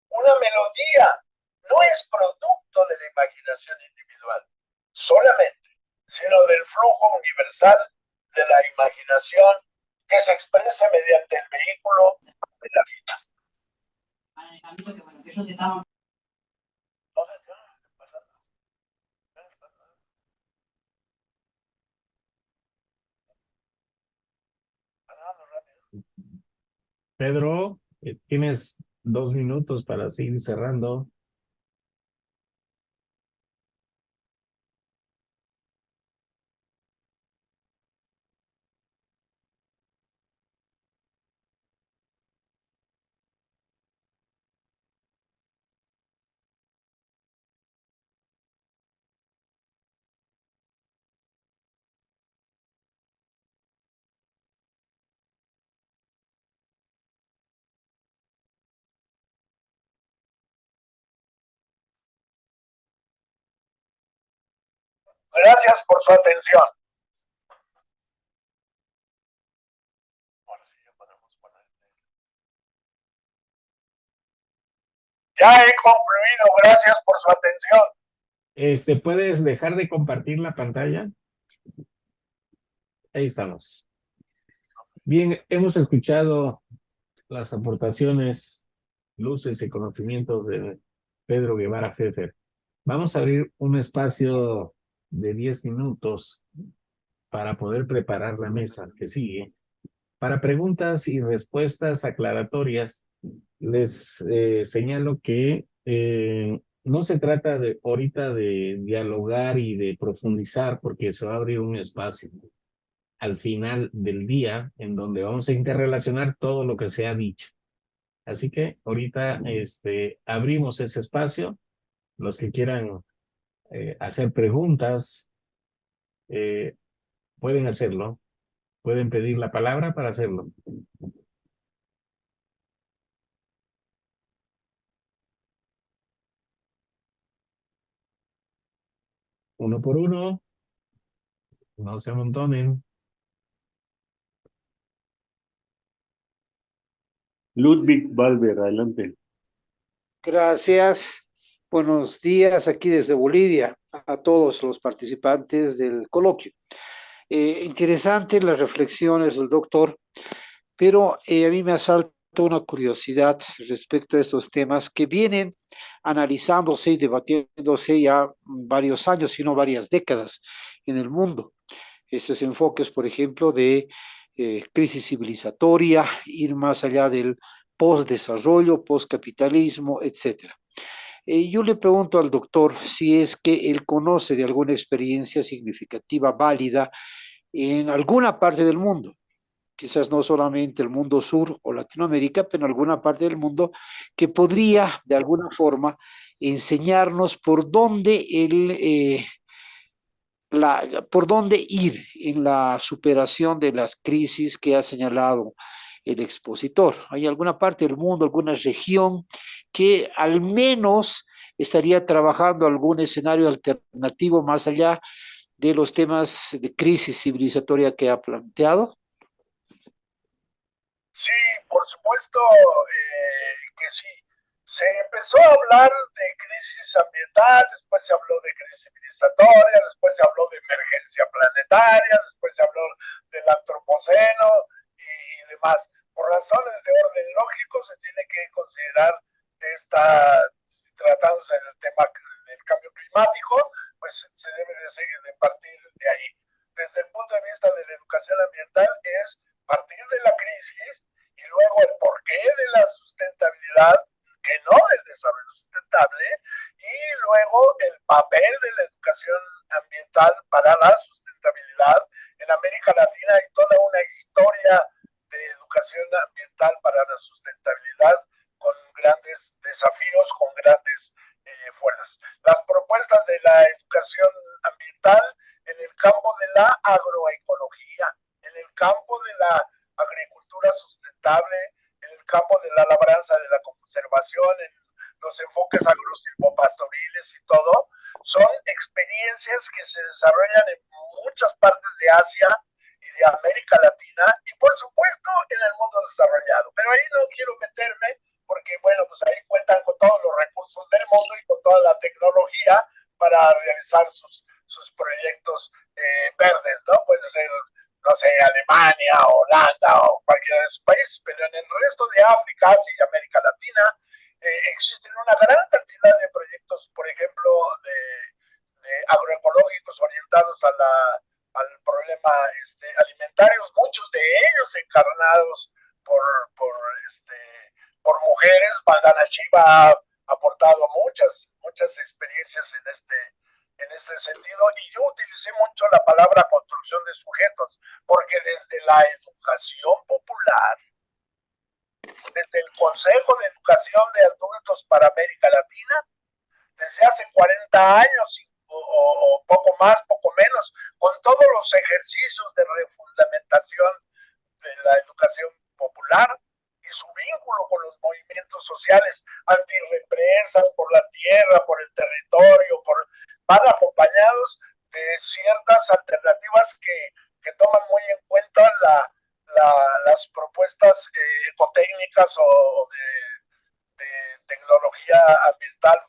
una melodía, no es producto de la imaginación individual solamente, sino del flujo universal de la imaginación que se expresa mediante el vehículo de la vida. Pedro, tienes 2 minutos para seguir cerrando. Gracias por su atención. Ya he concluido. Gracias por su atención. ¿Puedes dejar de compartir la pantalla? Ahí estamos. Bien, hemos escuchado las aportaciones, luces y conocimientos de Pedro Guevara Pfeffer. Vamos a abrir un espacio de 10 minutos para poder preparar la mesa que sigue. Para preguntas y respuestas aclaratorias, les señalo que no se trata de ahorita de dialogar y de profundizar, porque se va a abrir un espacio al final del día en donde vamos a interrelacionar todo lo que se ha dicho. Así que ahorita abrimos ese espacio. Los que quieran hacer preguntas pueden hacerlo. Pueden pedir la palabra para hacerlo. Uno por uno. No se amontonen. Ludwig Valver, adelante. Gracias. Buenos días aquí desde Bolivia a todos los participantes del coloquio. Interesante las reflexiones del doctor, pero a mí me asalta una curiosidad respecto a estos temas que vienen analizándose y debatiéndose ya varios años, sino varias décadas en el mundo. Estos enfoques, por ejemplo, de crisis civilizatoria, ir más allá del postdesarrollo, postcapitalismo, etcétera. Yo le pregunto al doctor si es que él conoce de alguna experiencia significativa, válida, en alguna parte del mundo, quizás no solamente el mundo sur o Latinoamérica, pero en alguna parte del mundo, que podría de alguna forma enseñarnos por dónde por dónde ir en la superación de las crisis que ha señalado el expositor. ¿Hay alguna parte del mundo, alguna región que al menos estaría trabajando algún escenario alternativo más allá de los temas de crisis civilizatoria que ha planteado? Sí, por supuesto que sí. Se empezó a hablar de crisis ambiental, después se habló de crisis civilizatoria, después se habló de emergencia planetaria, después se habló del antropoceno y demás. Por razones de orden lógico se tiene que considerar tratándose del tema del cambio climático, pues se debe de seguir de partir de ahí. Desde el punto de vista de la educación ambiental es partir de la crisis y luego el porqué de la sustentabilidad, qué no?, del desarrollo sustentable, y luego el papel de la educación ambiental para la sustentabilidad. En América Latina hay toda una historia de educación ambiental para la sustentabilidad con grandes desafíos, con grandes fuerzas. Las propuestas de la educación ambiental en el campo de la agroecología, en el campo de la agricultura sustentable, en el campo de la labranza, de la conservación, en los enfoques agrosilvopastoriles y todo, son experiencias que se desarrollan en muchas partes de Asia y de América Latina y por supuesto en el mundo desarrollado. Pero ahí no quiero meterme porque, bueno, pues ahí cuentan con todos los recursos del mundo y con toda la tecnología para realizar sus proyectos verdes, ¿no? Puede ser, no sé, Alemania, Holanda o cualquiera de esos países, pero en el resto de África, Asia y América Latina existen una gran cantidad de proyectos, por ejemplo, de agroecológicos orientados al problema alimentarios, muchos de ellos encarnados por mujeres. Vandana Shiva ha aportado muchas experiencias en este sentido, y yo utilicé mucho la palabra construcción de sujetos, porque desde la educación popular, desde el Consejo de Educación de Adultos para América Latina, desde hace 40 años o poco más, poco menos, con todos los ejercicios de refundamentación de la educación popular y su vínculo con los movimientos sociales antirrepresas, por la tierra, por el territorio, van acompañados de ciertas alternativas que toman muy en cuenta las propuestas ecotécnicas o de tecnología ambiental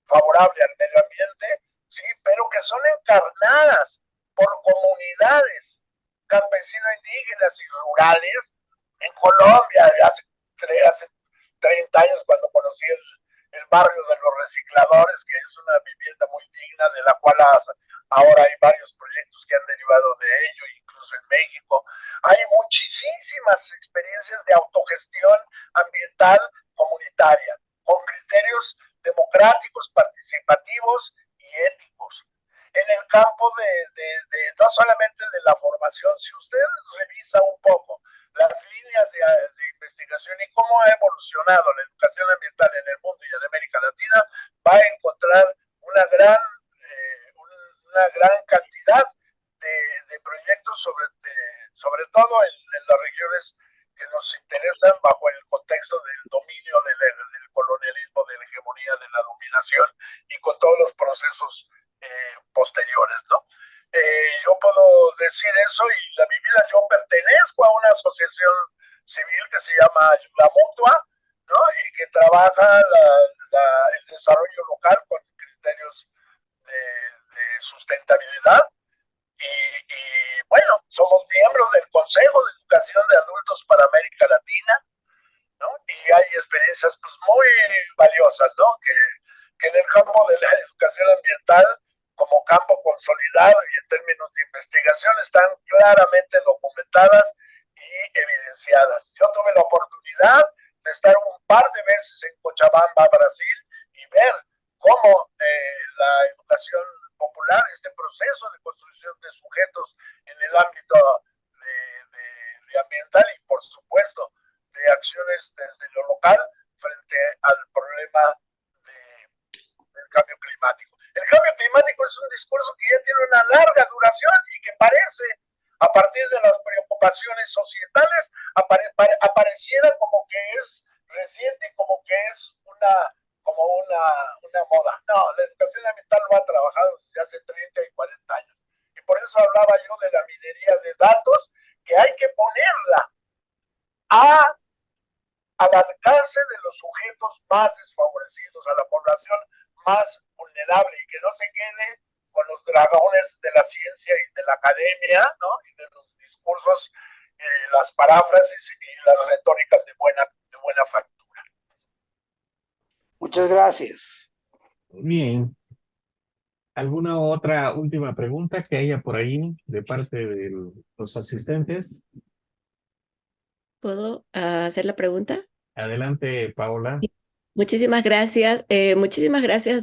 favorable al medio ambiente, sí, pero que son encarnadas por comunidades campesino-indígenas y rurales. En Colombia, hace 30 años, cuando conocí el barrio de los recicladores, que es una vivienda muy digna, de la cual ahora hay varios proyectos que han derivado de ello, incluso en México. Hay muchísimas experiencias de autogestión ambiental comunitaria, con criterios democráticos, participativos y éticos. En el campo no solamente de la formación, si usted revisa un poco las líneas de investigación y cómo ha evolucionado la educación ambiental en el mundo y en América Latina, va a encontrar una gran cantidad de proyectos, sobre todo en las regiones que nos interesan bajo el contexto del dominio del colonialismo, de la hegemonía, de la dominación y con todos los procesos posteriores, ¿no? Yo puedo decir eso, y la vida, yo pertenezco a una asociación civil que se llama Ayuda Mutua, ¿no? Y que trabaja el desarrollo local con criterios de sustentabilidad. Y bueno, somos miembros del Consejo de Educación de Adultos para América Latina, ¿no? Y hay experiencias pues muy valiosas, ¿no? Que en el campo de la educación ambiental, como campo consolidado y en términos de investigación, están claramente documentadas y evidenciadas. Yo tuve la oportunidad de estar un par de veces en Cochabamba, Brasil, y ver cómo la educación popular, este proceso de construcción de sujetos en el ámbito de ambiental y, por supuesto, de acciones desde lo local frente al problema del cambio climático. El cambio climático es un discurso que ya tiene una larga duración y que parece, a partir de las preocupaciones societales, apareciera como que es reciente, como que es una moda. No, la educación ambiental lo ha trabajado desde hace 30 y 40 años. Y por eso hablaba yo de la minería de datos, que hay que ponerla al alcance de los sujetos más desfavorecidos, a la población más vulnerable, y que no se quede con los dragones de la ciencia y de la academia, ¿no? Y de los discursos, las paráfrasis y las retóricas de buena factura. Muchas gracias. Bien. ¿Alguna otra última pregunta que haya por ahí de parte de los asistentes? ¿Puedo hacer la pregunta? Adelante, Paola. Muchísimas gracias,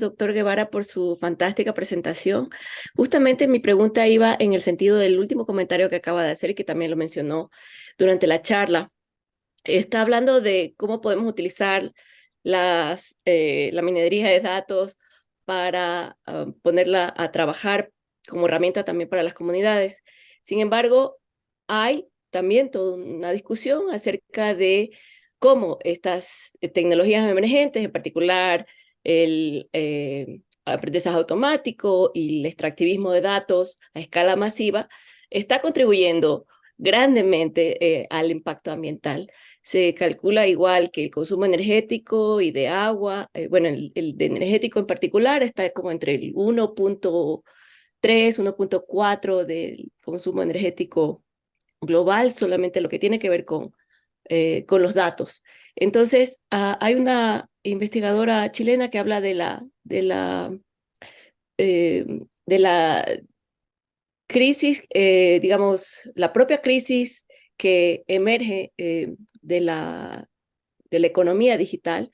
doctor Guevara, por su fantástica presentación. Justamente mi pregunta iba en el sentido del último comentario que acaba de hacer y que también lo mencionó durante la charla. Está hablando de cómo podemos utilizar la minería de datos para ponerla a trabajar como herramienta también para las comunidades. Sin embargo, hay también toda una discusión acerca de cómo estas tecnologías emergentes, en particular el aprendizaje automático y el extractivismo de datos a escala masiva, está contribuyendo grandemente al impacto ambiental. Se calcula igual que el consumo energético y de agua, bueno, el de energético en particular está como entre el 1.3, 1.4 del consumo energético global, solamente lo que tiene que ver con los datos. Entonces, hay una investigadora chilena que habla de la crisis, digamos, la propia crisis que emerge de la economía digital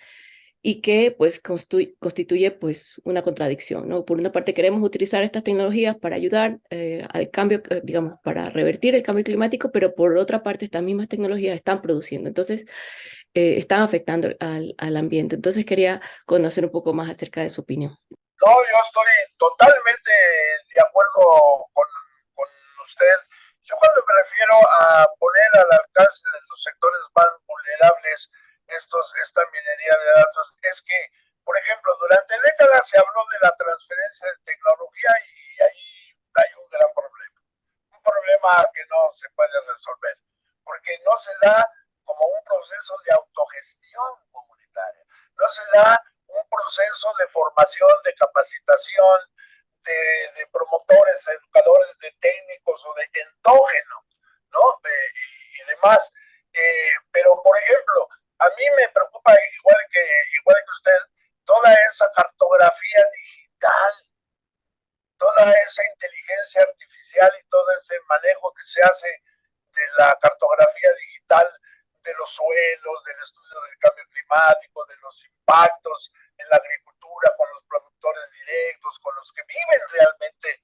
y que pues constituye pues una contradicción, ¿no? Por una parte queremos utilizar estas tecnologías para ayudar al cambio, digamos, para revertir el cambio climático, pero por otra parte estas mismas tecnologías están produciendo, entonces están afectando al ambiente. Entonces quería conocer un poco más acerca de su opinión. No, yo estoy totalmente de acuerdo con usted. Yo cuando me refiero a poner al alcance de los sectores más vulnerables esta minería de datos, es que, por ejemplo, durante décadas se habló de la transferencia de tecnología y ahí hay un gran problema. Un problema que no se puede resolver, porque no se da como un proceso de autogestión comunitaria, no se da un proceso de formación, de capacitación, de promotores, educadores, de técnicos o de endógeno, ¿no? Y demás. Pero, por ejemplo, a mí me preocupa, igual que usted, toda esa cartografía digital, toda esa inteligencia artificial y todo ese manejo que se hace de la cartografía digital de los suelos, del estudio del cambio climático, de los impactos en la agricultura, con los productores directos, con los que viven realmente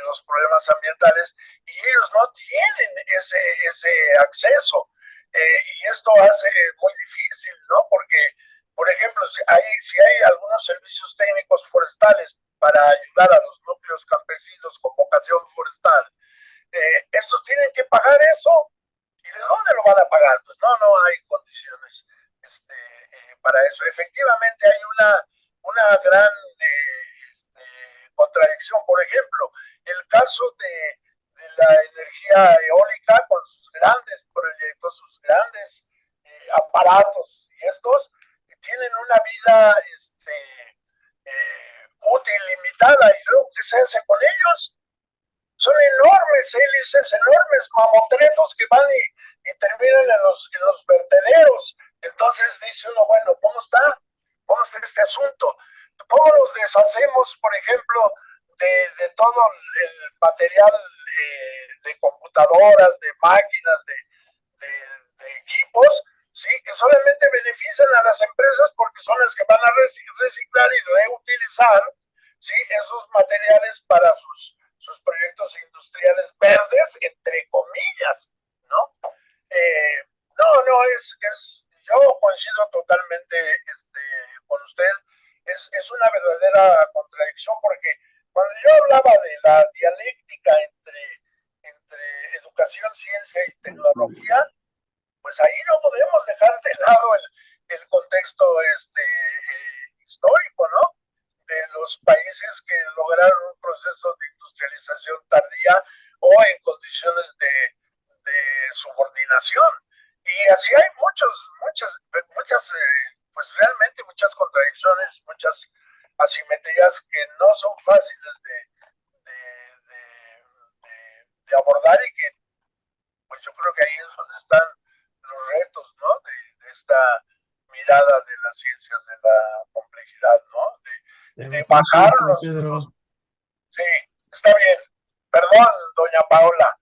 los problemas ambientales, y ellos no tienen ese acceso. Y esto hace muy difícil, ¿no? Porque, por ejemplo, si hay algunos servicios técnicos forestales para ayudar a los núcleos campesinos con vocación forestal, estos tienen que pagar eso. ¿Y de dónde lo van a pagar? Pues no hay condiciones para eso. Efectivamente hay una gran contradicción. Por ejemplo, el caso de la energía eólica con sus grandes proyectos, sus grandes aparatos, y estos tienen una vida útil limitada, y luego ¿qué se hace con ellos? Son enormes hélices, enormes mamotretos que van y terminan en los vertederos. Entonces dice uno, bueno, ¿cómo está este asunto? ¿Cómo nos deshacemos, por ejemplo, de todo el material de computadoras, de máquinas, de equipos, sí, que solamente benefician a las empresas porque son las que van a reciclar y reutilizar, sí, esos materiales para sus proyectos industriales verdes, entre comillas, ¿no? Yo coincido totalmente con usted. Es una verdadera contradicción, porque cuando yo hablaba de la dialéctica entre educación, ciencia y tecnología, pues ahí no podemos dejar de lado el contexto histórico, ¿no? De los países que lograron un proceso de industrialización tardía o en condiciones de subordinación. Y así hay pues realmente muchas contradicciones, muchas asimetrías que no son fáciles de abordar, y que pues yo creo que ahí es donde están los retos, ¿no? De esta mirada de las ciencias de la complejidad, ¿no? De bajar los... Sí, está bien. Perdón, doña Paola.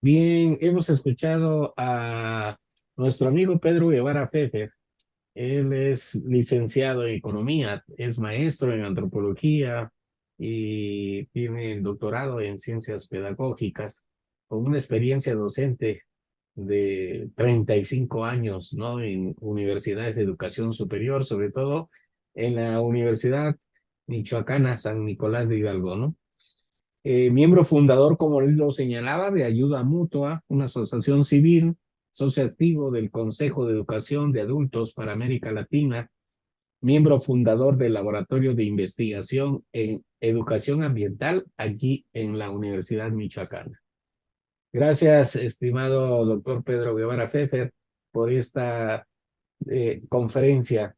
Bien, hemos escuchado a Nuestro amigo Pedro Guevara Pfeffer, él es licenciado en economía, es maestro en antropología y tiene el doctorado en ciencias pedagógicas, con una experiencia docente de 35 años, ¿no? En universidades de educación superior, sobre todo en la Universidad Michoacana San Nicolás de Hidalgo, ¿no? Miembro fundador, como él lo señalaba, de Ayuda Mutua, una asociación civil, socio activo del Consejo de Educación de Adultos para América Latina, miembro fundador del Laboratorio de Investigación en Educación Ambiental allí en la Universidad Michoacana. Gracias, estimado doctor Pedro Guevara Pfeffer, por esta conferencia